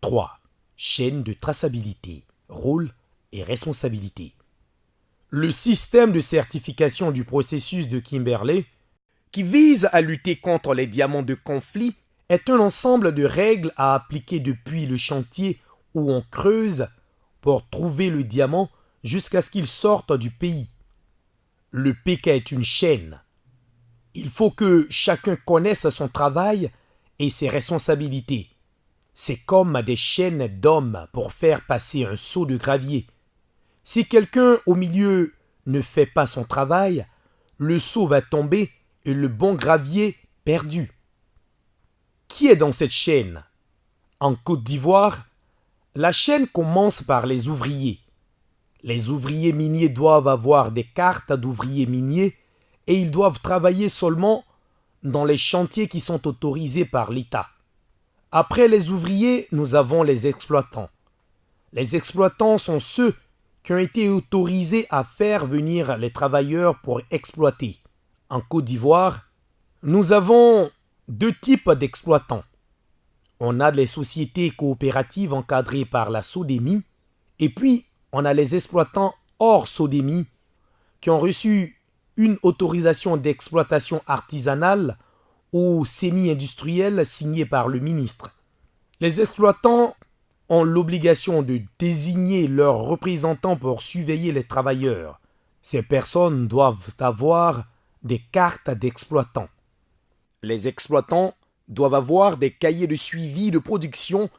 3. Chaîne de traçabilité, rôle et responsabilité. Le système de certification du processus de Kimberley, qui vise à lutter contre les diamants de conflit, est un ensemble de règles à appliquer depuis le chantier où on creuse pour trouver le diamant jusqu'à ce qu'il sorte du pays. Le PK est une chaîne. Il faut que chacun connaisse son travail et ses responsabilités. C'est comme des chaînes d'hommes pour faire passer un seau de gravier. Si quelqu'un au milieu ne fait pas son travail, le seau va tomber et le bon gravier perdu. Qui est dans cette chaîne? En Côte d'Ivoire, la chaîne commence par les ouvriers. Les ouvriers miniers doivent avoir des cartes d'ouvriers miniers et ils doivent travailler seulement dans les chantiers qui sont autorisés par l'État. Après les ouvriers, nous avons les exploitants. Les exploitants sont ceux qui ont été autorisés à faire venir les travailleurs pour exploiter. En Côte d'Ivoire, nous avons deux types d'exploitants. On a les sociétés coopératives encadrées par la SODEMI et puis on a les exploitants hors SODEMI qui ont reçu une autorisation d'exploitation artisanale ou semi-industrielle signée par le ministre. Les exploitants ont l'obligation de désigner leurs représentants pour surveiller les travailleurs. Ces personnes doivent avoir des cartes d'exploitants. Les exploitants doivent avoir des cahiers de suivi de production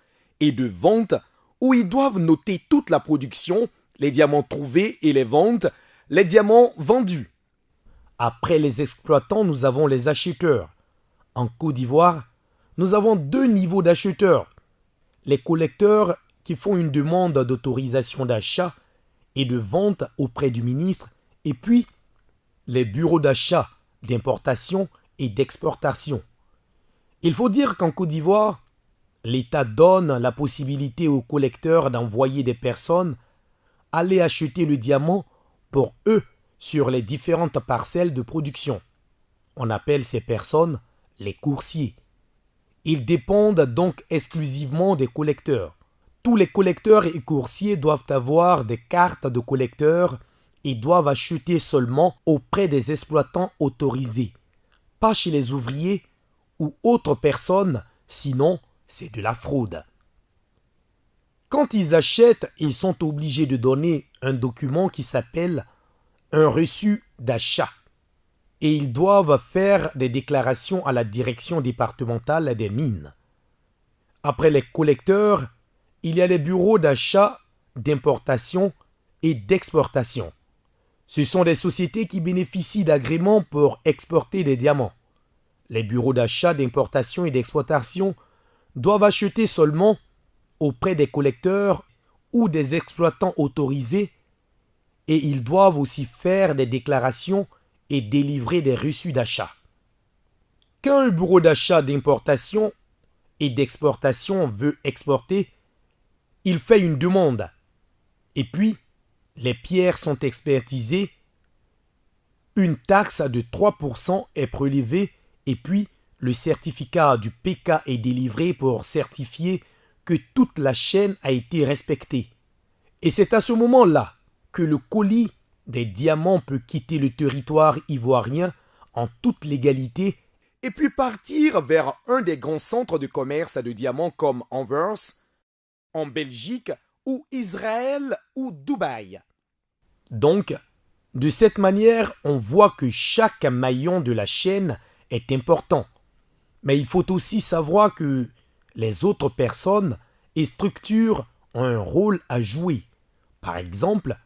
et de vente où ils doivent noter toute la production, les diamants trouvés et les ventes, les diamants vendus. Après les exploitants, nous avons les acheteurs. En Côte d'Ivoire, nous avons deux niveaux d'acheteurs. Les collecteurs qui font une demande d'autorisation d'achat et de vente auprès du ministre, et puis les bureaux d'achat, d'importation et d'exportation. Il faut dire qu'en Côte d'Ivoire, l'État donne la possibilité aux collecteurs d'envoyer des personnes aller acheter le diamant pour eux sur les différentes parcelles de production. On appelle ces personnes les coursiers. Ils dépendent donc exclusivement des collecteurs. Tous les collecteurs et coursiers doivent avoir des cartes de collecteurs et doivent acheter seulement auprès des exploitants autorisés, pas chez les ouvriers ou autres personnes, sinon c'est de la fraude. Quand ils achètent, ils sont obligés de donner un document qui s'appelle un reçu d'achat. Et ils doivent faire des déclarations à la direction départementale des mines. Après les collecteurs, il y a les bureaux d'achat, d'importation et d'exportation. Ce sont des sociétés qui bénéficient d'agréments pour exporter des diamants. Les bureaux d'achat, d'importation et d'exportation doivent acheter seulement auprès des collecteurs ou des exploitants autorisés et ils doivent aussi faire des déclarations et délivrer des reçus d'achat. Quand un bureau d'achat, d'importation et d'exportation veut exporter, il fait une demande. Et puis, les pierres sont expertisées, une taxe de 3% est prélevée et puis le certificat du PK est délivré pour certifier que toute la chaîne a été respectée. Et c'est à ce moment-là que le colis des diamants peut quitter le territoire ivoirien en toute légalité et puis partir vers un des grands centres de commerce de diamants comme Anvers, en Belgique ou Israël ou Dubaï. Donc, de cette manière, on voit que chaque maillon de la chaîne est important. Mais il faut aussi savoir que les autres personnes et structures ont un rôle à jouer. Par exemple,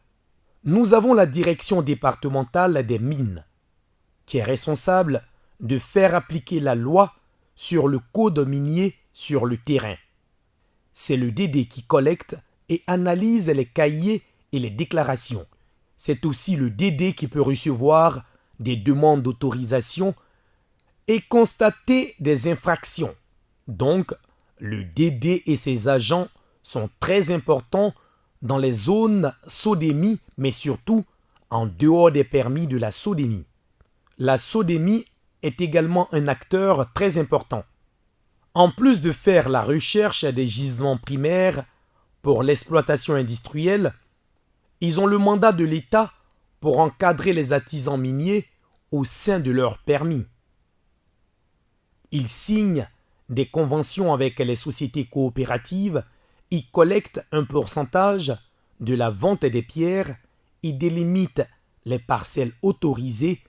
nous avons la direction départementale des mines, qui est responsable de faire appliquer la loi sur le code minier sur le terrain. C'est le DD qui collecte et analyse les cahiers et les déclarations. C'est aussi le DD qui peut recevoir des demandes d'autorisation et constater des infractions. Donc, le DD et ses agents sont très importants dans les zones SODEMI, mais surtout en dehors des permis de la SODEMI. La SODEMI est également un acteur très important. En plus de faire la recherche des gisements primaires pour l'exploitation industrielle, ils ont le mandat de l'État pour encadrer les artisans miniers au sein de leurs permis. Ils signent des conventions avec les sociétés coopératives, ils collectent un pourcentage de la vente des pierres, ils délimitent les parcelles autorisées.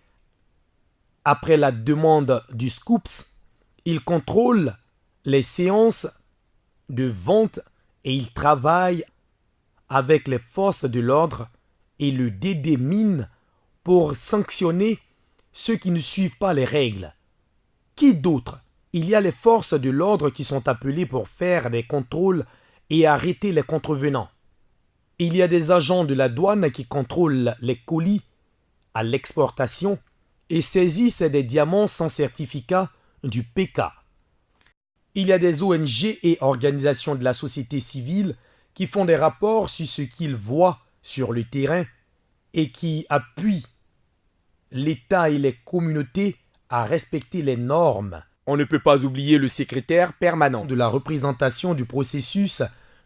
Après la demande du SCOOPS, ils contrôlent les séances de vente et ils travaillent avec les forces de l'ordre et le DD Mines pour sanctionner ceux qui ne suivent pas les règles. Qui d'autre? Il y a les forces de l'ordre qui sont appelées pour faire des contrôles et arrêter les contrevenants. Il y a des agents de la douane qui contrôlent les colis à l'exportation et saisissent des diamants sans certificat du PK. Il y a des ONG et organisations de la société civile qui font des rapports sur ce qu'ils voient sur le terrain et qui appuient l'État et les communautés à respecter les normes. On ne peut pas oublier le secrétaire permanent de la représentation du processus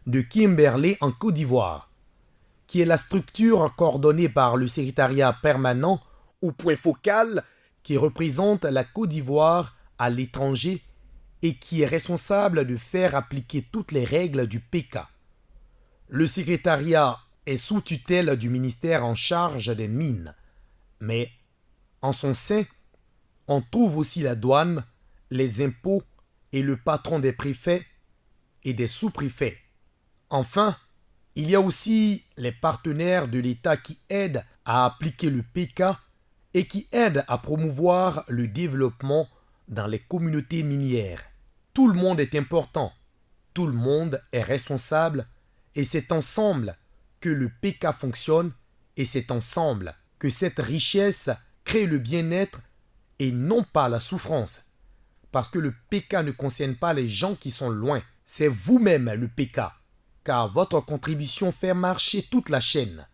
de Kimberley en Côte d'Ivoire, qui est la structure coordonnée par le secrétariat permanent ou point focal qui représente la Côte d'Ivoire à l'étranger et qui est responsable de faire appliquer toutes les règles du PK. Le secrétariat est sous tutelle du ministère en charge des mines, mais en son sein, on trouve aussi la douane, les impôts et le patron des préfets et des sous-préfets. Enfin, il y a aussi les partenaires de l'État qui aident à appliquer le PK et qui aident à promouvoir le développement dans les communautés minières. Tout le monde est important, tout le monde est responsable et c'est ensemble que le PK fonctionne et c'est ensemble que cette richesse crée le bien-être et non pas la souffrance. Parce que le PK ne concerne pas les gens qui sont loin, c'est vous-même le PK, car votre contribution fait marcher toute la chaîne.